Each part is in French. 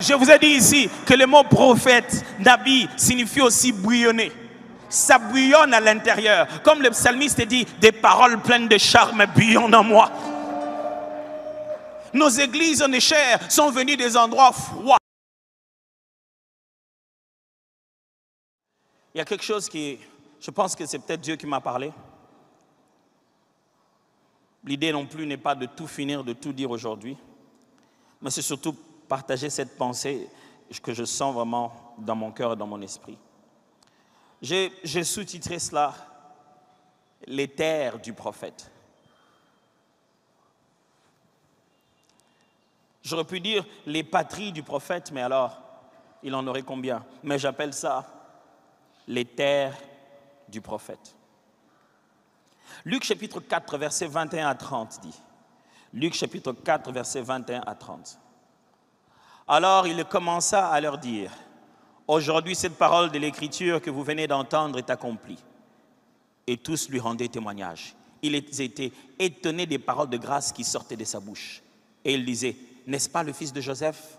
Je vous ai dit ici que le mot prophète, nabi, signifie aussi bouillonner. Ça bouillonne à l'intérieur. Comme le psalmiste dit, des paroles pleines de charme bouillonnent en moi. Nos églises en chair sont venues des endroits froids. Il y a quelque chose qui, je pense que c'est peut-être Dieu qui m'a parlé. L'idée non plus n'est pas de tout finir, de tout dire aujourd'hui, mais c'est surtout partager cette pensée que je sens vraiment dans mon cœur et dans mon esprit. J'ai sous-titré cela « Les terres du prophète ». J'aurais pu dire « les patries du prophète », mais alors, il en aurait combien? Mais j'appelle ça « les terres du prophète ». Luc chapitre 4, versets 21 à 30 dit. Luc chapitre 4, versets 21 à 30. Alors il commença à leur dire, « Aujourd'hui, cette parole de l'Écriture que vous venez d'entendre est accomplie. » Et tous lui rendaient témoignage. Ils étaient étonnés des paroles de grâce qui sortaient de sa bouche. Et ils disaient, « N'est-ce pas le fils de Joseph ?»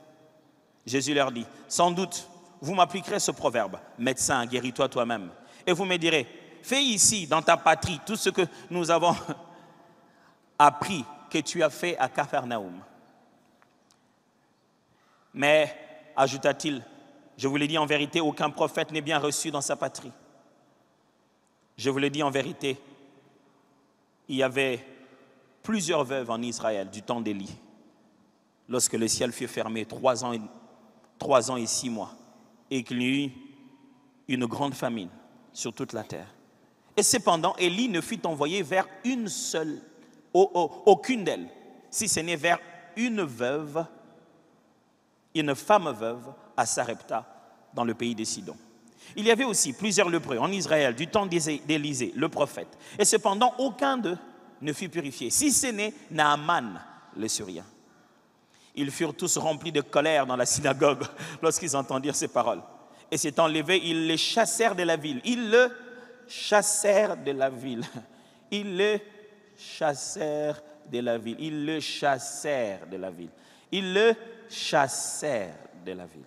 Jésus leur dit, « Sans doute, vous m'appliquerez ce proverbe, « Médecin, guéris-toi toi-même. » Et vous me direz, « Fais ici, dans ta patrie, tout ce que nous avons appris que tu as fait à Capharnaüm. » Mais, ajouta-t-il, je vous l'ai dit en vérité, aucun prophète n'est bien reçu dans sa patrie. Je vous l'ai dit en vérité, il y avait plusieurs veuves en Israël du temps d'Élie, lorsque le ciel fut fermé 3 ans et 6 mois, et qu'il y eut une grande famine sur toute la terre. Et cependant, Élie ne fut envoyé vers une seule, aucune d'elles, si ce n'est vers une femme veuve à Sarepta, dans le pays de Sidon. Il y avait aussi plusieurs lépreux en Israël du temps d'Élisée, le prophète. Et cependant, aucun d'eux ne fut purifié, si ce n'est Naaman, le Syrien. Ils furent tous remplis de colère dans la synagogue lorsqu'ils entendirent ces paroles. Et s'étant levés, ils les chassèrent de la ville. Ils le chassèrent de la ville. Ils le chassèrent de la ville. Ils le chassèrent de la ville. Ils le chassèrent de la ville.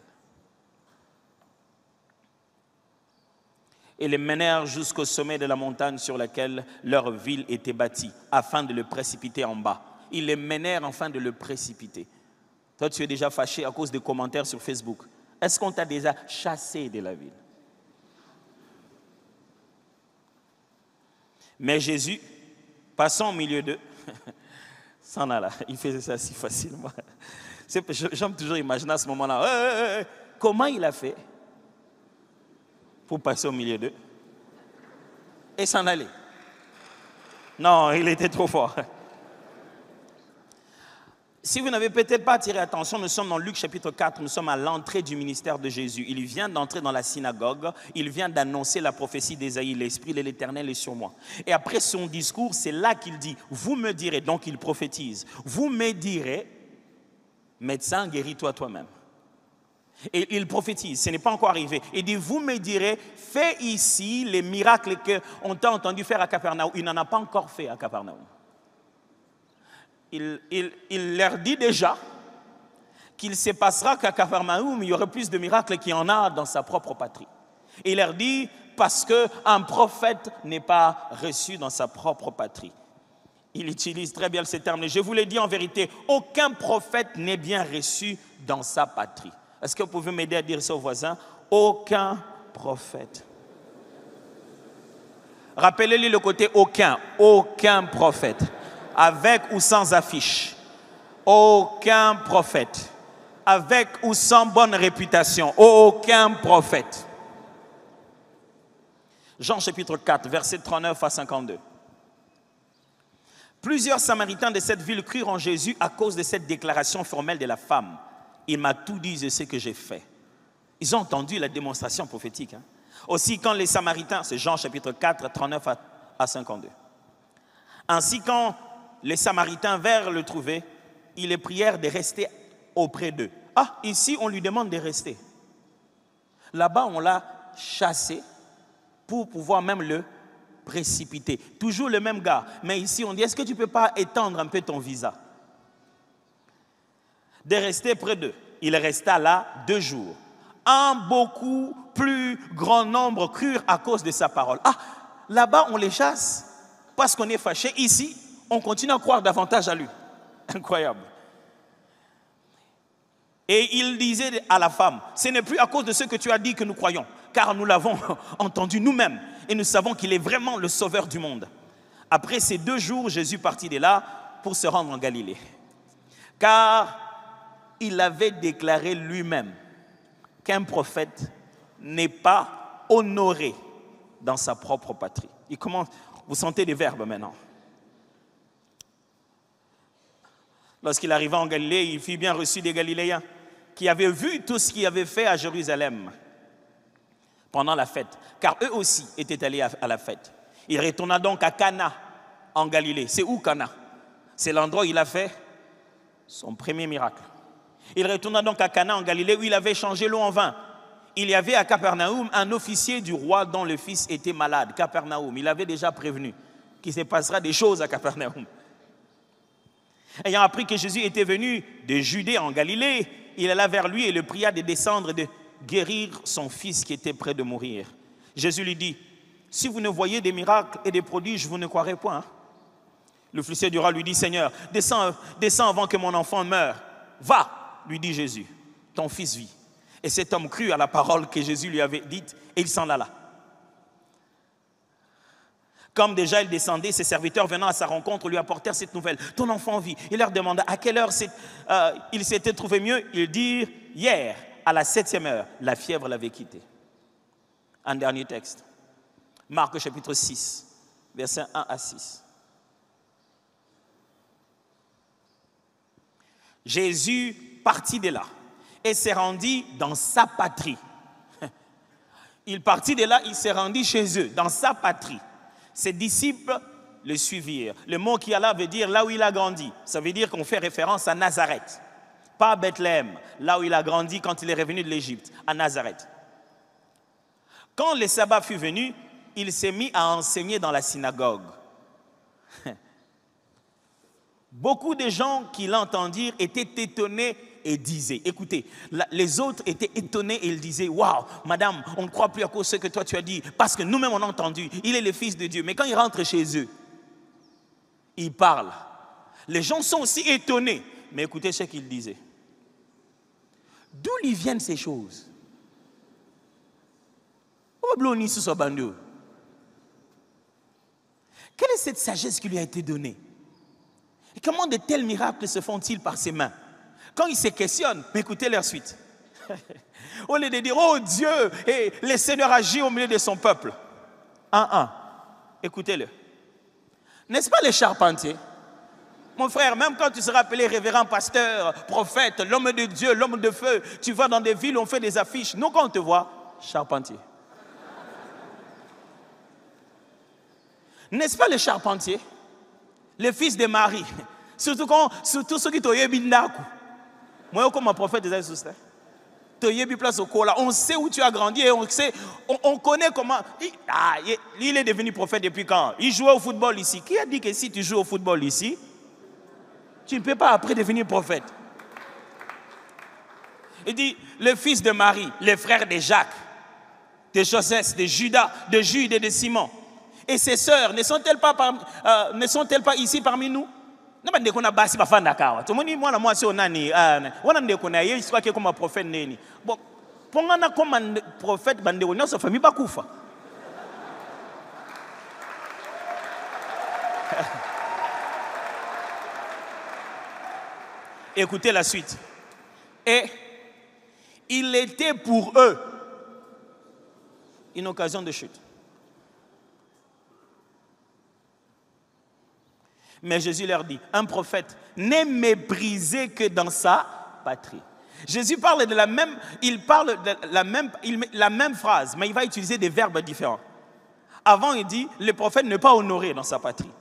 Et les menèrent jusqu'au sommet de la montagne sur laquelle leur ville était bâtie, afin de le précipiter en bas. Ils les menèrent afin de le précipiter. Toi, tu es déjà fâché à cause des commentaires sur Facebook. Est-ce qu'on t'a déjà chassé de la ville? Mais Jésus, passant au milieu d'eux, s'en alla. Il faisait ça si facilement. J'aime toujours imaginer à ce moment-là, comment il a fait pour passer au milieu d'eux et s'en aller? Non, il était trop fort. Si vous n'avez peut-être pas attiré attention, nous sommes dans Luc chapitre 4, nous sommes à l'entrée du ministère de Jésus. Il vient d'entrer dans la synagogue, il vient d'annoncer la prophétie d'Ésaïe, l'Esprit de l'Éternel est sur moi. Et après son discours, c'est là qu'il dit, vous me direz, donc il prophétise, vous me direz, médecin, guéris-toi toi-même. Et il prophétise, ce n'est pas encore arrivé. Il dit, vous me direz, fais ici les miracles qu'on t'a entendu faire à Capharnaüm. Il n'en a pas encore fait à Capharnaüm. Il leur dit déjà qu'il se passera qu'à Capharnaüm, il y aurait plus de miracles qu'il y en a dans sa propre patrie. Et il leur dit, parce qu'un prophète n'est pas reçu dans sa propre patrie. Il utilise très bien ce terme. Je vous l'ai dit en vérité, aucun prophète n'est bien reçu dans sa patrie. Est-ce que vous pouvez m'aider à dire ça aux voisins? Aucun prophète. Rappelez-lui le côté aucun prophète. Avec ou sans affiche. Aucun prophète. Avec ou sans bonne réputation. Aucun prophète. Jean chapitre 4, versets 39 à 52. Plusieurs Samaritains de cette ville crurent en Jésus à cause de cette déclaration formelle de la femme. Il m'a tout dit de ce que j'ai fait. Ils ont entendu la démonstration prophétique. Aussi quand les Samaritains, c'est Jean chapitre 4, 39 à 52. Ainsi quand les Samaritains vinrent le trouver, ils les prièrent de rester auprès d'eux. Ah, ici on lui demande de rester. Là-bas on l'a chassé pour pouvoir même le précipiter. Toujours le même gars. Mais ici on dit, est-ce que tu ne peux pas étendre un peu ton visa? De rester près d'eux. il resta là 2 jours. Un beaucoup plus grand nombre crurent à cause de sa parole. Ah, là-bas, on les chasse parce qu'on est fâché. Ici, on continue à croire davantage à lui. Incroyable. Et il disait à la femme, ce n'est plus à cause de ce que tu as dit que nous croyons, car nous l'avons entendu nous-mêmes et nous savons qu'il est vraiment le sauveur du monde. Après ces 2 jours, Jésus partit de là pour se rendre en Galilée. Car il avait déclaré lui-même qu'un prophète n'est pas honoré dans sa propre patrie. Il commence, vous sentez les verbes maintenant. Lorsqu'il arriva en Galilée, il fut bien reçu des Galiléens qui avaient vu tout ce qu'il avait fait à Jérusalem pendant la fête, car eux aussi étaient allés à la fête. Il retourna donc à Cana en Galilée. C'est où Cana? C'est l'endroit où il a fait son premier miracle. Il retourna donc à Cana en Galilée où il avait changé l'eau en vin. Il y avait à Capernaum un officier du roi dont le fils était malade. Capernaum, il avait déjà prévenu qu'il se passera des choses à Capernaum. Ayant appris que Jésus était venu de Judée en Galilée, il alla vers lui et le pria de descendre et de guérir son fils qui était près de mourir. Jésus lui dit, « Si vous ne voyez des miracles et des prodiges, vous ne croirez point. » L'officier du roi lui dit, « Seigneur, descends avant que mon enfant meure. »« Va, lui dit Jésus, ton fils vit. » Et cet homme crut à la parole que Jésus lui avait dite et il s'en alla. Comme déjà il descendait, ses serviteurs venant à sa rencontre lui apportèrent cette nouvelle. « Ton enfant vit. » Il leur demanda à quelle heure il s'était trouvé mieux. Ils dirent, « Hier, à la 7e heure, la fièvre l'avait quitté. » Un dernier texte. Marc chapitre 6, versets 1 à 6. Jésus partit de là et s'est rendu dans sa patrie. Il partit de là, il s'est rendu chez eux, dans sa patrie. Ses disciples le suivirent. Le mot qui est là veut dire là où il a grandi. Ça veut dire qu'on fait référence à Nazareth. Pas à Bethléem, là où il a grandi quand il est revenu de l'Égypte, à Nazareth. Quand le sabbat fut venu, il s'est mis à enseigner dans la synagogue. Beaucoup de gens qui l'entendirent étaient étonnés et disaient, écoutez, les autres étaient étonnés et ils disaient, waouh, madame, on ne croit plus à cause de ce que toi tu as dit, parce que nous-mêmes on a entendu, il est le Fils de Dieu. Mais quand il rentre chez eux, il parle. Les gens sont aussi étonnés, mais écoutez ce qu'il disait. D'où lui viennent ces choses? Quelle est cette sagesse qui lui a été donnée? Et comment de tels miracles se font-ils par ses mains? Quand ils se questionnent, mais écoutez leur suite. Au lieu de dire, oh Dieu, et le Seigneur agit au milieu de son peuple. Écoutez-le. N'est-ce pas les charpentiers? Mon frère, même quand tu seras appelé révérend, pasteur, prophète, l'homme de Dieu, l'homme de feu, tu vas dans des villes, on fait des affiches. Nous, quand on te voit, charpentier. N'est-ce pas les charpentiers? Les fils de Marie. Surtout ceux qui t'ont eu Bindaku. Moi, comme un prophète des Aïsous, on sait où tu as grandi et on connaît comment. Il est devenu prophète depuis quand? Il jouait au football ici. Qui a dit que si tu joues au football ici, tu ne peux pas après devenir prophète? Il dit, le fils de Marie, les frères de Jacques, de Joseph, de Judas, de Jude et de Simon. Et ses sœurs, ne sont-elles pas ici parmi nous? Non, mais on a basi bafanda kawa. Tout le monde dit moi la moi c'est onani. On a ndeko na yeye soit comme prophète neni. Bon, pongana comme prophète bande on a sa famille bakufa. Écoutez la suite. Et il était pour eux une occasion de chute. Mais Jésus leur dit, un prophète n'est méprisé que dans sa patrie. Jésus parle de la même phrase, mais il va utiliser des verbes différents. Avant, il dit, le prophète n'est pas honoré dans sa patrie.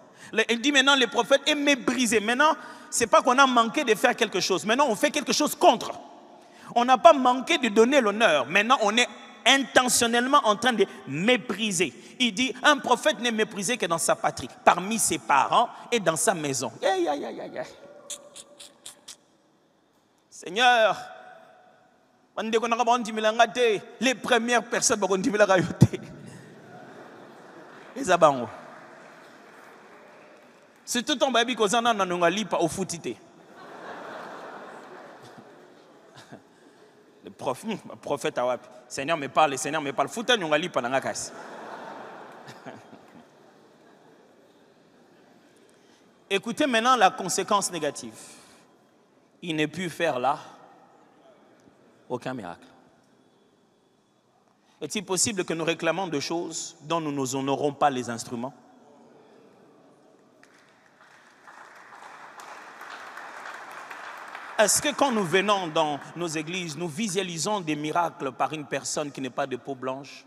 Il dit maintenant, le prophète est méprisé. Maintenant, ce n'est pas qu'on a manqué de faire quelque chose. Maintenant, on fait quelque chose contre. On n'a pas manqué de donner l'honneur. Maintenant, on est intentionnellement en train de mépriser. Il dit, un prophète n'est méprisé que dans sa patrie, parmi ses parents et dans sa maison. Seigneur, Les premières personnes vont dire la rayoté. Les abango. C'est tout en baby qu'on a n'a lipa au footité. Le prophète a Seigneur me parle, Seigneur me parle. Fouta n'a lipa dans la casse. Écoutez maintenant la conséquence négative. Il n'est pu faire là aucun miracle. Est-il possible que nous réclamons de choses dont nous n'honorons pas les instruments? Est-ce que quand nous venons dans nos églises, nous visualisons des miracles par une personne qui n'est pas de peau blanche?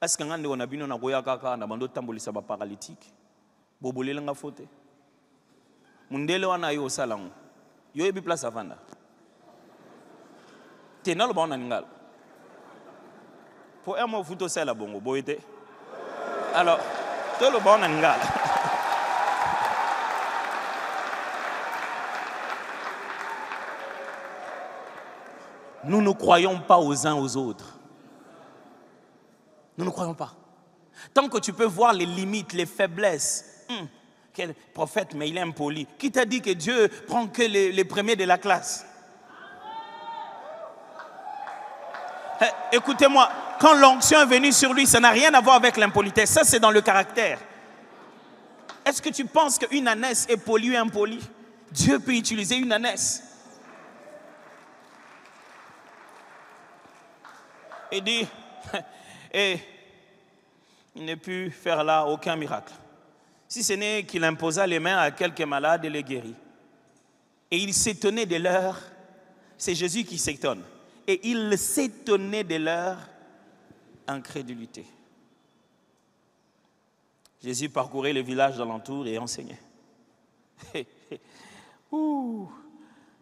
Est-ce que nous avons un paralytique? Bobolé nga faute. Mundele wana yo salango. Yo ebi place avanda. Tenalo ba ningala. Pour emo futo sala bongo boyete. Alors, tout le ba ningala. Nous ne croyons pas aux uns aux autres. Nous ne croyons pas. Tant que tu peux voir les limites, les faiblesses, quel prophète, mais il est impoli. Qui t'a dit que Dieu prend que les premiers de la classe? Écoutez-moi, quand l'onction est venue sur lui, ça n'a rien à voir avec l'impolitesse. Ça, c'est dans le caractère. Est-ce que tu penses qu'une ânesse est polie ou impolie? Dieu peut utiliser une ânesse. Et dit, et il n'a pu faire là aucun miracle. Si ce n'est qu'il imposa les mains à quelques malades et les guérit. Et il s'étonnait de leur... C'est Jésus qui s'étonne. Et il s'étonnait de leur incrédulité. Jésus parcourait les villages d'alentour et enseignait.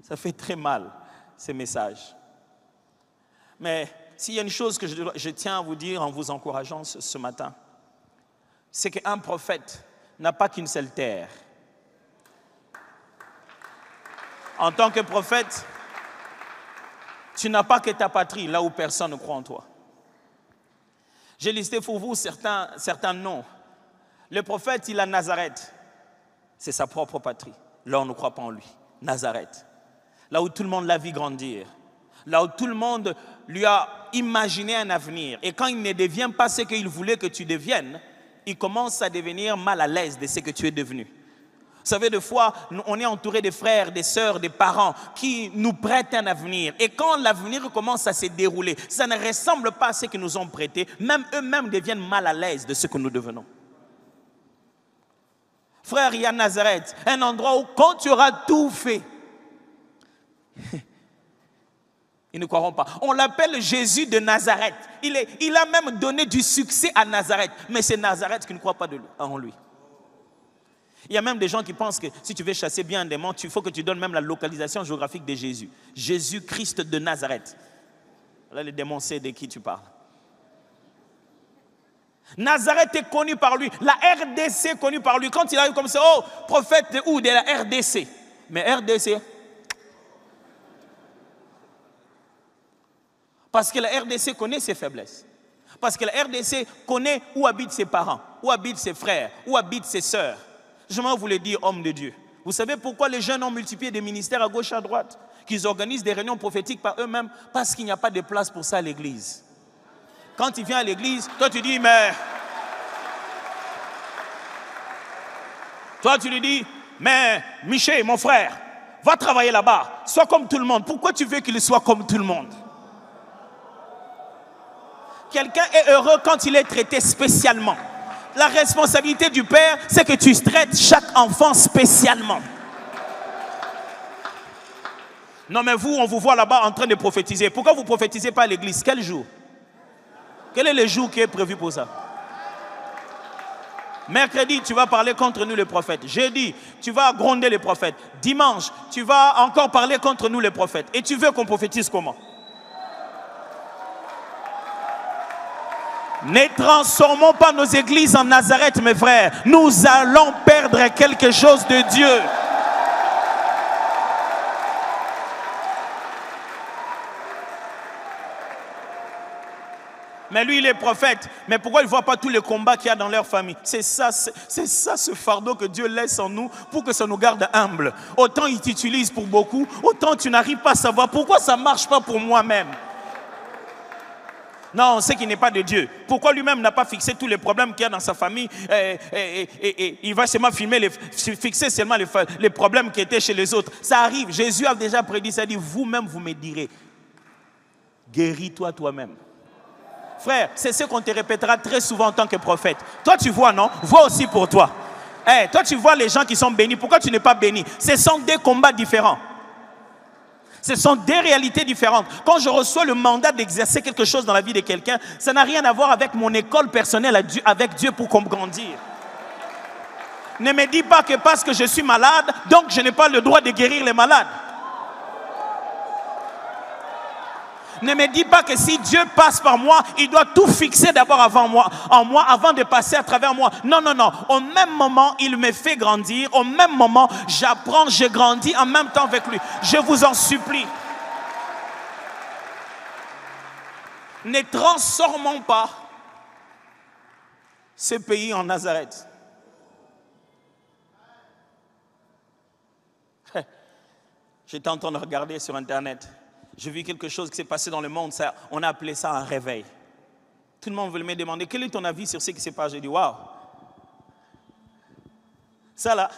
Ça fait très mal, ces messages. Mais s'il y a une chose que je tiens à vous dire en vous encourageant ce matin, c'est qu'un prophète n'a pas qu'une seule terre. En tant que prophète, tu n'as pas que ta patrie, là où personne ne croit en toi. J'ai listé pour vous certains noms. Le prophète, il a Nazareth. C'est sa propre patrie. Là, on ne croit pas en lui. Nazareth. Là où tout le monde l'a vu grandir. Là où tout le monde lui a imaginé un avenir. Et quand il ne devient pas ce qu'il voulait que tu deviennes, il commence à devenir mal à l'aise de ce que tu es devenu. Vous savez, des fois, on est entouré de frères, de sœurs, de parents qui nous prêtent un avenir. Et quand l'avenir commence à se dérouler, ça ne ressemble pas à ce qu'ils nous ont prêté. Même eux-mêmes deviennent mal à l'aise de ce que nous devenons. Frère, il y a Nazareth, un endroit où quand tu auras tout fait, ils ne croiront pas. On l'appelle Jésus de Nazareth. Il a même donné du succès à Nazareth. Mais c'est Nazareth qui ne croit pas en lui. Il y a même des gens qui pensent que si tu veux chasser bien un démon, il faut que tu donnes même la localisation géographique de Jésus. Jésus-Christ de Nazareth. Là, le démon sait de qui tu parles. Nazareth est connu par lui. La RDC est connue par lui. Quand il arrive comme ça, oh, prophète de où? De la RDC. Mais RDC... Parce que la RDC connaît ses faiblesses. Parce que la RDC connaît où habitent ses parents, où habitent ses frères, où habitent ses sœurs. Je vais vous le dire, homme de Dieu. Vous savez pourquoi les jeunes ont multiplié des ministères à gauche, à droite? Qu'ils organisent des réunions prophétiques par eux-mêmes? Parce qu'il n'y a pas de place pour ça à l'église. Quand il vient à l'église, toi tu dis, mais... Toi tu lui dis, mais Michel, mon frère, va travailler là-bas. Sois comme tout le monde. Pourquoi tu veux qu'il soit comme tout le monde? Quelqu'un est heureux quand il est traité spécialement. La responsabilité du père, c'est que tu traites chaque enfant spécialement. Non mais vous, on vous voit là-bas en train de prophétiser. Pourquoi vous ne prophétisez pas à l'église? Quel jour? Quel est le jour qui est prévu pour ça? Mercredi, tu vas parler contre nous les prophètes. Jeudi, tu vas gronder les prophètes. Dimanche, tu vas encore parler contre nous les prophètes. Et tu veux qu'on prophétise comment? Ne transformons pas nos églises en Nazareth, mes frères. Nous allons perdre quelque chose de Dieu. Mais lui, il est prophète. Mais pourquoi il ne voit pas tous les combats qu'il y a dans leur famille? C'est ça ce fardeau que Dieu laisse en nous pour que ça nous garde humbles. Autant il t'utilise pour beaucoup, autant tu n'arrives pas à savoir pourquoi ça ne marche pas pour moi-même. Non, on sait qu'il n'est pas de Dieu. Pourquoi lui-même n'a pas fixé tous les problèmes qu'il y a dans sa famille et il va seulement fixer seulement les problèmes qui étaient chez les autres. Ça arrive. Jésus a déjà prédit, ça dit, vous-même vous me direz, guéris-toi toi-même. Frère, c'est ce qu'on te répétera très souvent en tant que prophète. Toi tu vois, non? Vois aussi pour toi. Toi tu vois les gens qui sont bénis. Pourquoi tu n'es pas béni? Ce sont des combats différents. Ce sont des réalités différentes. Quand je reçois le mandat d'exercer quelque chose dans la vie de quelqu'un, ça n'a rien à voir avec mon école personnelle avec Dieu pour grandir. Ne me dis pas que parce que je suis malade, donc je n'ai pas le droit de guérir les malades. Ne me dis pas que si Dieu passe par moi, il doit tout fixer d'abord en moi, avant de passer à travers moi. Non, non, non. Au même moment, il me fait grandir. Au même moment, j'apprends, je grandis en même temps avec lui. Je vous en supplie. Ne transformons pas ce pays en Nazareth. J'étais en train de regarder sur Internet. J'ai vu quelque chose qui s'est passé dans le monde, on a appelé ça un réveil. Tout le monde voulait me demander, quel est ton avis sur ce qui se passe? J'ai dit, waouh. Ça là,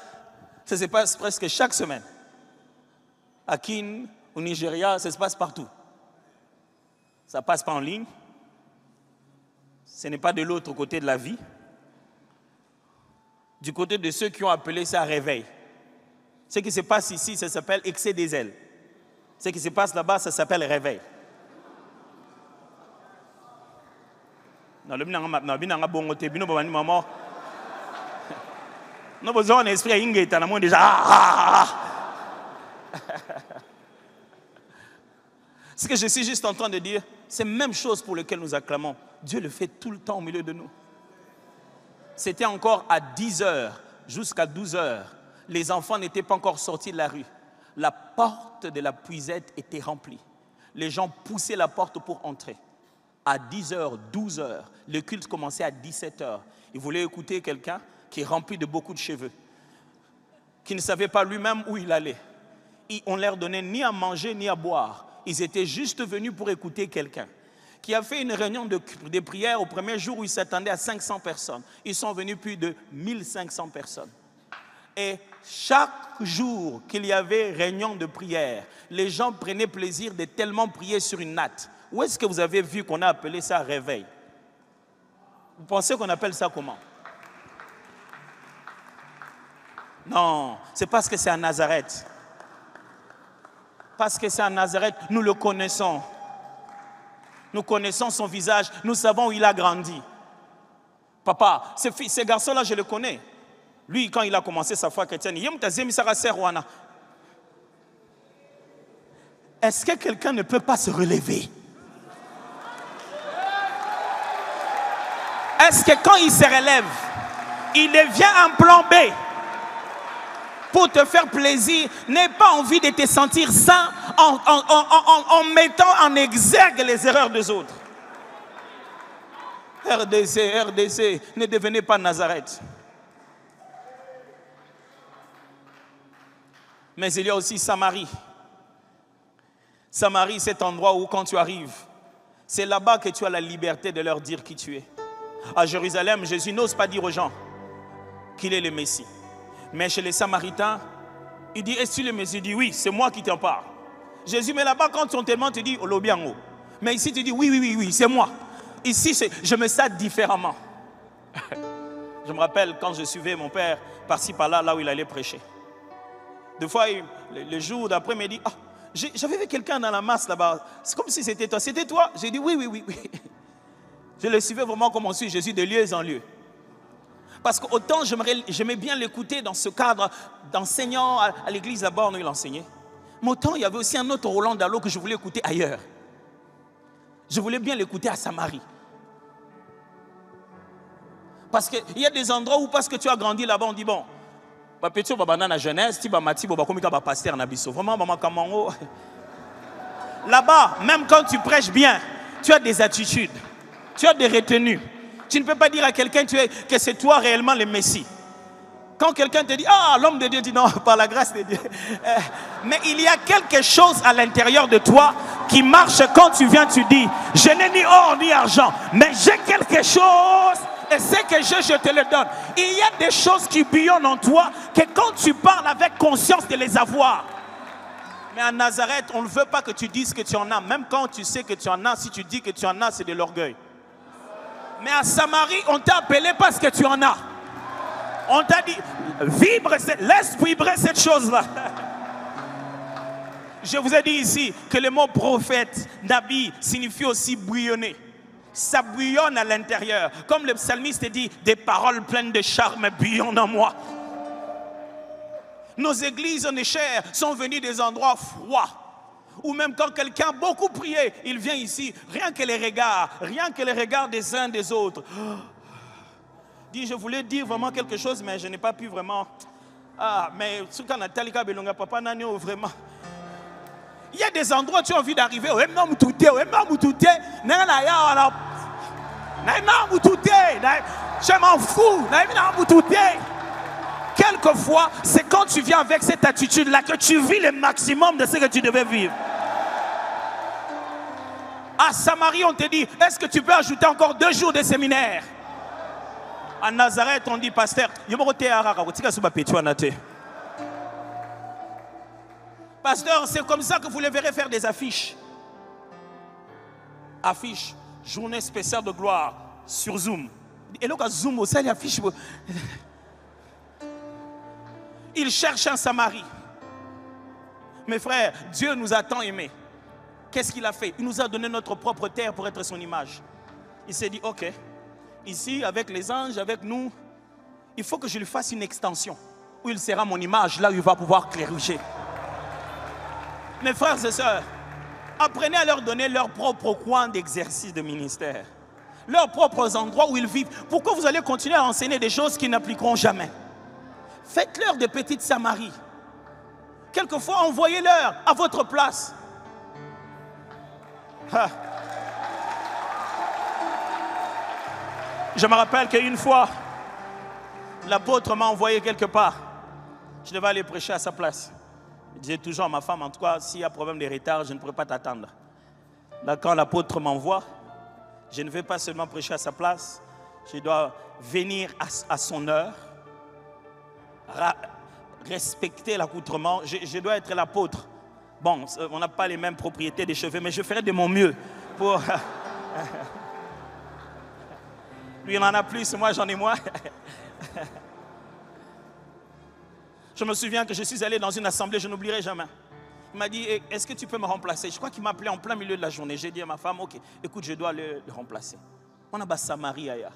ça se passe presque chaque semaine. À Kin, au Nigeria, ça se passe partout. Ça passe pas en ligne. Ce n'est pas de l'autre côté de la vie. Du côté de ceux qui ont appelé ça réveil. Ce qui se passe ici, ça s'appelle excès des ailes. Ce qui se passe là-bas, ça s'appelle réveil. Ce que je suis juste en train de dire, c'est la même chose pour laquelle nous acclamons. Dieu le fait tout le temps au milieu de nous. C'était encore à 10h jusqu'à 12h. Les enfants n'étaient pas encore sortis de la rue. La porte de la puisette était remplie. Les gens poussaient la porte pour entrer. À 10h, 12h, le culte commençait à 17h. Ils voulaient écouter quelqu'un qui est rempli de beaucoup de cheveux, qui ne savait pas lui-même où il allait. On ne leur donnait ni à manger ni à boire. Ils étaient juste venus pour écouter quelqu'un qui a fait une réunion de prière au premier jour où ils s'attendaient à 500 personnes. Ils sont venus plus de 1500 personnes. Et chaque jour qu'il y avait réunion de prière, les gens prenaient plaisir de tellement prier sur une natte. Où est-ce que vous avez vu qu'on a appelé ça réveil? Vous pensez qu'on appelle ça comment? Non, c'est parce que c'est à Nazareth. Parce que c'est à Nazareth, nous le connaissons. Nous connaissons son visage, nous savons où il a grandi. Papa, ce garçon-là, je le connais. Lui, quand il a commencé sa foi chrétienne, est-ce que quelqu'un ne peut pas se relever? Est-ce que quand il se relève, il devient un plan B pour te faire plaisir? N'aie pas envie de te sentir sain en mettant en exergue les erreurs des autres. RDC, ne devenez pas Nazareth. Mais il y a aussi Samarie. Samarie, cet endroit où quand tu arrives, c'est là-bas que tu as la liberté de leur dire qui tu es. À Jérusalem, Jésus n'ose pas dire aux gens qu'il est le Messie. Mais chez les Samaritains, il dit, est-ce que tu es le Messie? Il dit, oui, c'est moi qui t'en parle. Jésus, mais là-bas, quand on te demande, tu dis, Olobiango. Mais ici, tu dis, oui, c'est moi. Ici, je me sens différemment. Je me rappelle quand je suivais mon père par-ci, par-là, là où il allait prêcher. Deux fois, le jour d'après, il m'a dit, j'avais vu quelqu'un dans la masse là-bas. C'est comme si c'était toi. C'était toi? J'ai dit, oui. Je le suivais vraiment comme on suit Jésus de lieu en lieu. Parce qu'autant j'aimais bien l'écouter dans ce cadre d'enseignant à l'église là-bas où il enseignait. Mais autant il y avait aussi un autre Roland Dallot que je voulais écouter ailleurs. Je voulais bien l'écouter à Samarie. Parce qu'il y a des endroits où parce que tu as grandi là-bas, on dit bon, petit la jeunesse, pasteur là-bas, même quand tu prêches bien, tu as des attitudes. Tu as des retenues. Tu ne peux pas dire à quelqu'un que c'est toi réellement le Messie. Quand quelqu'un te dit, ah, l'homme de Dieu, dit non, par la grâce de Dieu. Mais il y a quelque chose à l'intérieur de toi qui marche quand tu viens, tu dis, je n'ai ni or ni argent, mais j'ai quelque chose et ce que je te le donne. Il y a des choses qui bouillonnent en toi que quand tu parles avec conscience de les avoir. Mais à Nazareth, on ne veut pas que tu dises que tu en as. Même quand tu sais que tu en as, si tu dis que tu en as, c'est de l'orgueil. Mais à Samarie, on t'a appelé parce que tu en as. On t'a dit, laisse vibrer cette chose-là. Je vous ai dit ici que le mot prophète, Nabi, signifie aussi bouillonner. Ça bouillonne à l'intérieur. Comme le psalmiste dit, des paroles pleines de charme bouillonnent en moi. Nos églises en chair sont venues des endroits froids. Ou même quand quelqu'un a beaucoup prié, il vient ici, rien que les regards des uns des autres. Dit, je voulais dire vraiment quelque chose, mais je n'ai pas pu vraiment. Ah, mais ce qu'on a talika belonga papa nanyo vraiment. Il y a des endroits où tu as envie d'arriver. Je m'en fous. Quelquefois, c'est quand tu viens avec cette attitude-là que tu vis le maximum de ce que tu devais vivre. À Samarie, on te dit, est-ce que tu peux ajouter encore 2 jours de séminaire? À Nazareth, on dit, pasteur, pasteur, c'est comme ça que vous le verrez faire des affiches. Affiches, journée spéciale de gloire sur Zoom. Et là, Zoom, ça, les affiches. Il cherche un Samarie. Mes frères, Dieu nous a tant aimés. Qu'est-ce qu'il a fait? Il nous a donné notre propre terre pour être son image. Il s'est dit, ok. Ici, avec les anges, avec nous, il faut que je lui fasse une extension où il sera mon image, là où il va pouvoir clairiger. Mes frères et sœurs, apprenez à leur donner leur propre coin d'exercice de ministère, leurs propres endroits où ils vivent. Pourquoi vous allez continuer à enseigner des choses qui n'appliqueront jamais? Faites-leur des petites Samaries. Quelquefois, envoyez-leur à votre place. Ah. Je me rappelle qu'une fois, l'apôtre m'a envoyé quelque part. Je devais aller prêcher à sa place. Je disais toujours à ma femme, en tout cas, s'il y a problème de retard, je ne pourrais pas t'attendre. Là, quand l'apôtre m'envoie, je ne vais pas seulement prêcher à sa place, je dois venir à son heure, respecter l'accoutrement. Je dois être l'apôtre. Bon, on n'a pas les mêmes propriétés des cheveux, mais je ferai de mon mieux pour... Lui, il en a plus, moi, j'en ai moins. Je me souviens que je suis allé dans une assemblée, je n'oublierai jamais. Il m'a dit, est-ce que tu peux me remplacer? Je crois qu'il m'a appelé en plein milieu de la journée. J'ai dit à ma femme, ok, écoute, je dois le remplacer. On a des Samaries ailleurs.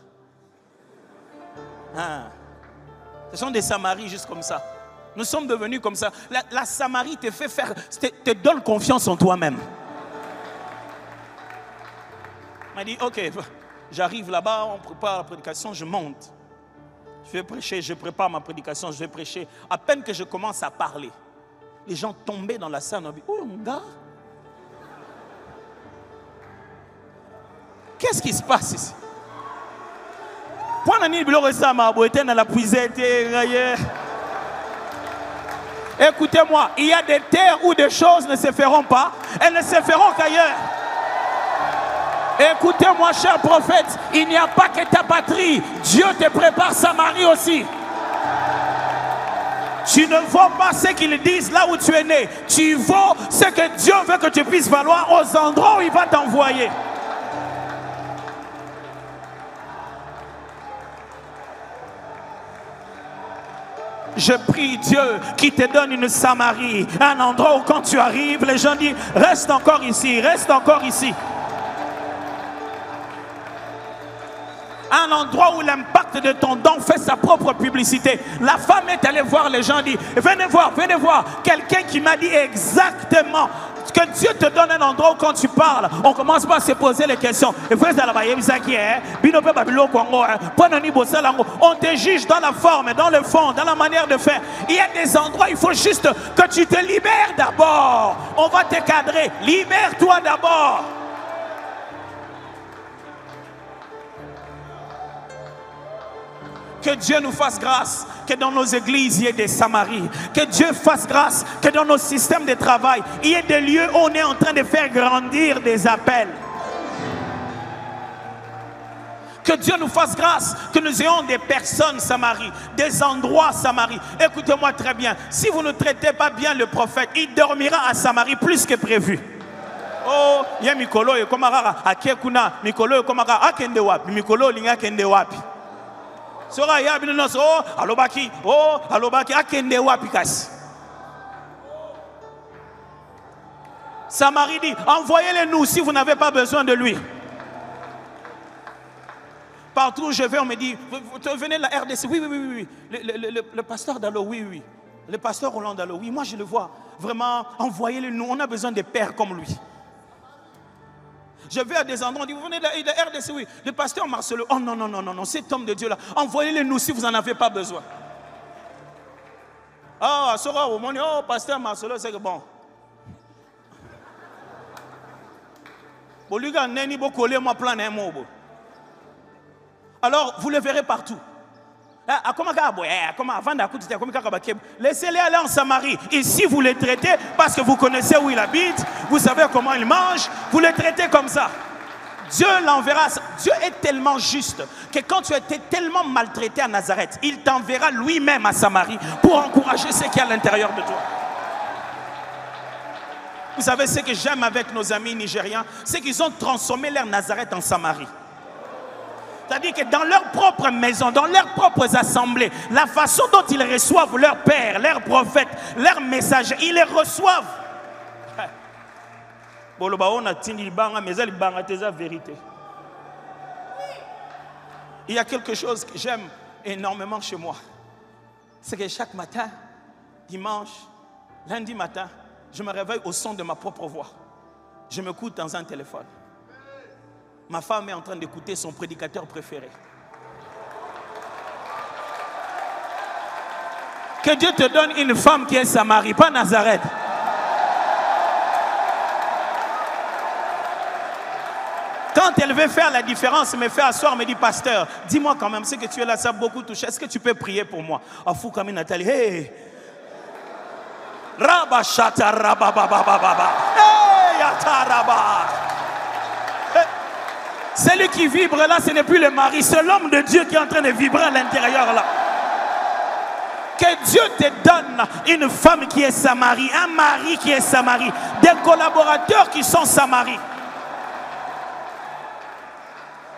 Ce sont des Samaries juste comme ça. Nous sommes devenus comme ça. La Samarie te fait faire, te donne confiance en toi-même. Il m'a dit, ok, j'arrive là-bas, on prépare la prédication, je monte. Je vais prêcher, je prépare ma prédication, je vais prêcher. À peine que je commence à parler, les gens tombaient dans la salle, on dit, oh mon gars, qu'est-ce qui se passe ici? Écoutez-moi, il y a des terres où des choses ne se feront pas, elles ne se feront qu'ailleurs. Écoutez-moi, cher prophète, il n'y a pas que ta patrie. Dieu te prépare Samarie aussi. Tu ne vaux pas ce qu'ils disent là où tu es né. Tu vaux ce que Dieu veut que tu puisses valoir aux endroits où il va t'envoyer. Je prie Dieu qui te donne une Samarie, un endroit où quand tu arrives, les gens disent, reste encore ici, reste encore ici. Un endroit où l'impact de ton don fait sa propre publicité. La femme est allée voir les gens, dit, venez voir. Quelqu'un qui m'a dit exactement que Dieu te donne un endroit où quand tu parles, on commence pas à se poser les questions. On te juge dans la forme, dans le fond, dans la manière de faire. Il y a des endroits, il faut juste que tu te libères d'abord. On va te cadrer. Libère-toi d'abord. Que Dieu nous fasse grâce, que dans nos églises, il y ait des Samaries. Que Dieu fasse grâce, que dans nos systèmes de travail, il y ait des lieux où on est en train de faire grandir des appels. Que Dieu nous fasse grâce, que nous ayons des personnes Samarie, des endroits Samarie. Écoutez-moi très bien, si vous ne traitez pas bien le prophète, il dormira à Samarie plus que prévu. Oh, il y a Mikolo et Komara, Akekuna, Mikolo et Komara, Akende wapi, Mikolo linga kende wapi. Sora ya binonos, alobaki, Akende wapi kasi. Samarie dit, envoyez-le nous si vous n'avez pas besoin de lui. Partout où je vais, on me dit, venez de la RDC, oui. Le pasteur Dalo, oui. Le pasteur Roland Dalo, oui, moi je le vois. Vraiment, envoyez-le nous, on a besoin de pères comme lui. Je vais à des endroits, on dit, vous venez de la RDC, oui. Le pasteur Marcelo, oh non, cet homme de Dieu là, envoyez-le nous si vous n'en avez pas besoin. Ah, Sora, oh, pasteur Marcelo, c'est que bon. Bon, lui, il faut coller mon plan, alors, vous le verrez partout. Laissez-les aller en Samarie. Et si vous les traitez, parce que vous connaissez où il habite, vous savez comment il mange, vous les traitez comme ça. Dieu l'enverra. Dieu est tellement juste que quand tu as été tellement maltraité à Nazareth, il t'enverra lui-même à Samarie pour encourager ceux qui sont à l'intérieur de toi. Vous savez ce que j'aime avec nos amis nigérians, c'est qu'ils ont transformé leur Nazareth en Samarie. C'est-à-dire que dans leur propre maison, dans leurs propres assemblées, la façon dont ils reçoivent leurs pères, leurs prophètes, leurs messagers, ils les reçoivent. Il y a quelque chose que j'aime énormément chez moi. C'est que chaque matin, dimanche, lundi matin, je me réveille au son de ma propre voix. Je m'écoute dans un téléphone. Ma femme est en train d'écouter son prédicateur préféré. Que Dieu te donne une femme qui est Samarie, pas Nazareth. Quand elle veut faire la différence, me fait asseoir, me dit, pasteur, dis-moi quand même, c'est que tu es là, ça a beaucoup touché. Est-ce que tu peux prier pour moi? Afou comme Nathalie, hey! Rabashata rabababababa. Hey, yataraba. Celui qui vibre là, ce n'est plus le mari, c'est l'homme de Dieu qui est en train de vibrer à l'intérieur là. Que Dieu te donne une femme qui est Samarie, un mari qui est Samarie, des collaborateurs qui sont Samarie.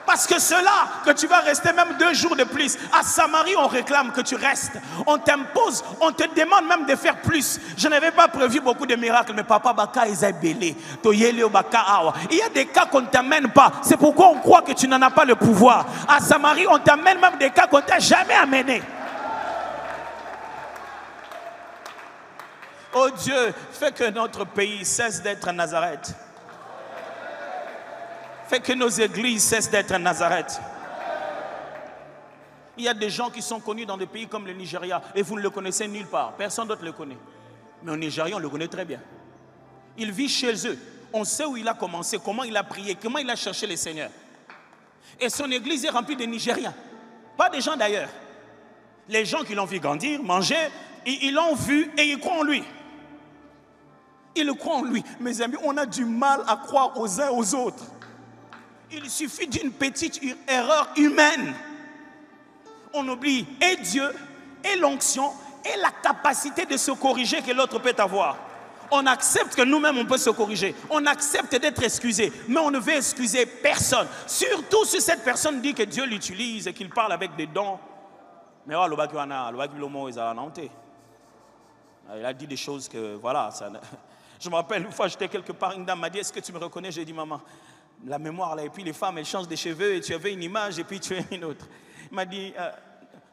Parce que cela, que tu vas rester même 2 jours de plus. À Samarie, on réclame que tu restes. On t'impose, on te demande même de faire plus. Je n'avais pas prévu beaucoup de miracles, mais papa Baka est belé. Il y a des cas qu'on ne t'amène pas. C'est pourquoi on croit que tu n'en as pas le pouvoir. À Samarie, on t'amène même des cas qu'on ne t'a jamais amené. Oh Dieu, fais que notre pays cesse d'être Nazareth. Fais que nos églises cessent d'être Nazareth. Il y a des gens qui sont connus dans des pays comme le Nigeria et vous ne le connaissez nulle part. Personne d'autre le connaît. Mais au Nigeria, on le connaît très bien. Il vit chez eux. On sait où il a commencé, comment il a prié, comment il a cherché le Seigneur. Et son église est remplie de Nigériens. Pas des gens d'ailleurs. Les gens qui l'ont vu grandir, manger, ils l'ont vu et ils croient en lui. Ils croient en lui. Mes amis, on a du mal à croire aux uns aux autres. Il suffit d'une petite erreur humaine. On oublie et Dieu, et l'onction, et la capacité de se corriger que l'autre peut avoir. On accepte que nous-mêmes on peut se corriger. On accepte d'être excusé. Mais on ne veut excuser personne. Surtout si cette personne dit que Dieu l'utilise et qu'il parle avec des dons. Mais il a dit des choses que, voilà. Ça... Je me rappelle une fois, j'étais quelque part, une dame m'a dit, est-ce que tu me reconnais? J'ai dit, maman. La mémoire là, et puis les femmes elles changent de cheveux et tu avais une image et puis tu as une autre. Il m'a dit,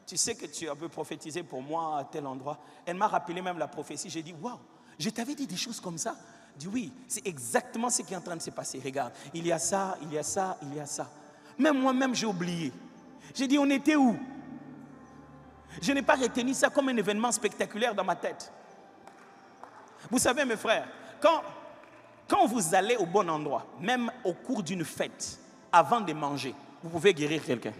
tu sais que tu avais prophétisé pour moi à tel endroit. Elle m'a rappelé même la prophétie. J'ai dit, waouh, je t'avais dit des choses comme ça. Elle dit oui, c'est exactement ce qui est en train de se passer. Regarde, il y a ça, il y a ça, il y a ça. Même moi-même j'ai oublié. J'ai dit, on était où? Je n'ai pas retenu ça comme un événement spectaculaire dans ma tête. Vous savez mes frères, quand vous allez au bon endroit, même au cours d'une fête, avant de manger, vous pouvez guérir quelqu'un.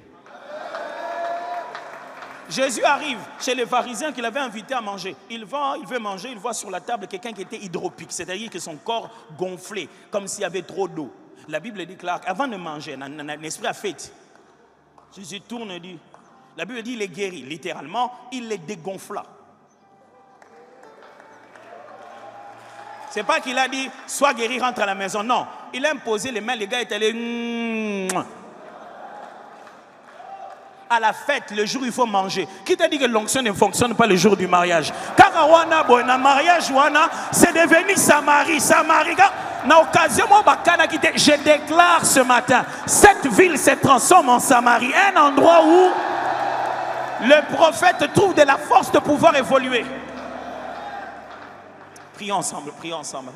Jésus arrive chez les pharisiens qu'il avait invités à manger. Il veut manger, il voit sur la table quelqu'un qui était hydropique, c'est-à-dire que son corps gonflé, comme s'il y avait trop d'eau. La Bible dit clair, avant de manger, un esprit a fait. Jésus tourne et dit, la Bible dit il est guéri, littéralement, il les dégonfla. C'est pas qu'il a dit, sois guéri, rentre à la maison. Non, il a imposé les mains, les gars étaient allés. À la fête, le jour où il faut manger. Qui t'a dit que l'onction ne fonctionne pas le jour du mariage? Car à mariage, c'est devenu Samarie. Samarie, na occasion, je déclare ce matin, cette ville se transforme en Samarie. Un endroit où le prophète trouve de la force de pouvoir évoluer. Prions ensemble, prions ensemble.